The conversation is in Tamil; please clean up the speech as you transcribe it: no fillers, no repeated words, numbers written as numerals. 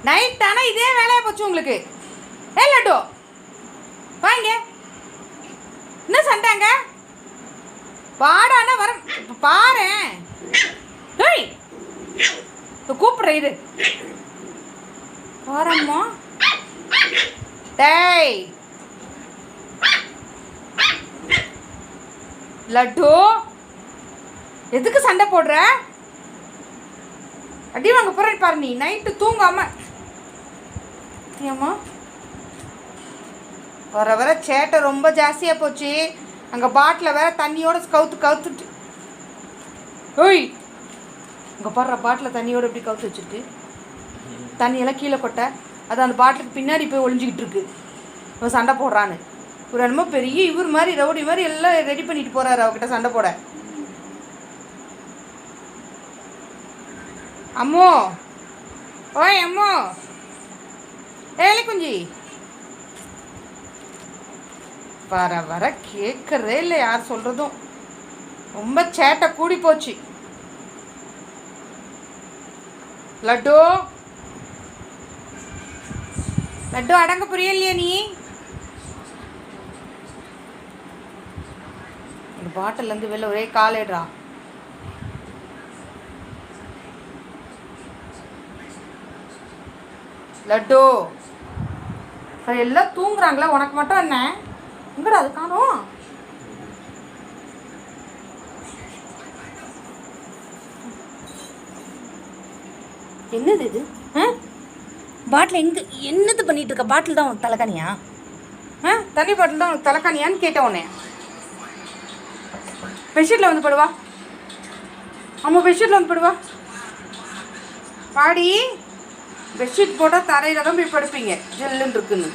நைட் ஆனால் இதே வேலையாக போச்சு உங்களுக்கு. லட்டு வாங்க. என்ன சண்டைங்க? பாடானா வர பாரு. டேய் கூப்பிட்றேன் இரு. வரம்மா. டேய் லட்டு எதுக்கு சண்டை போடுற? அடி வாங்க போற பாரு. நீ நைட்டு தூங்காம ஏம்மா வர வர சேட்டை ரொம்ப ஜாஸ்தியாக போச்சு. அங்கே பாட்டில் வேற தண்ணியோட கவுத்துட்டு. ஓய் அங்கே பாடுற பாட்டில் தண்ணியோட எப்படி கவுத்து வச்சுருக்கு. தண்ணியெல்லாம் கீழே கொட்ட அது அந்த பாட்டிலுக்கு பின்னாடி போய் ஒளிஞ்சிக்கிட்டு இருக்கு. இவன் சண்டை போடுறான்னு ஒரு என்னமோ பெரிய இவர் மாதிரி ரவுடி மாதிரி எல்லாம் ரெடி பண்ணிட்டு போறாரு அவகிட்ட சண்டை போட. அம்மோ ஓய் அம்மோ ஏழை குஞ்சி வர வர கேட்கறதே இல்லை யார் சொல்கிறதும். ரொம்ப சேட்டை கூடி போச்சு. லட்டு லட்டு அடங்க புரியலையா நீ? இந்த பாட்டிலேருந்து வெளில ஒரே காலேடுறா. லட்டு எல்லாம் தூங்குறாங்களா? உனக்கு மட்டும் என்ன எங்கடா அது காணோம்? என்னது இது? பாட்டில் எங்கே என்னது பண்ணிட்டு இருக்க? பாட்டில் தான் உனக்கு தலைக்கானியா? தண்ணி பாட்டில் தான் உனக்கு தலைக்கானியான்னு கேட்டேன் உடனே. பெட்ஷீட்டில் வந்து படுவா. ஆமாம் பெட்ஷீட்டில் வந்து படுவா. பாடி பெட்ஷீட் போட்டால் தரையில் தான் போய் படுப்பீங்க ஜெல்லுன்னு இருக்குன்னு.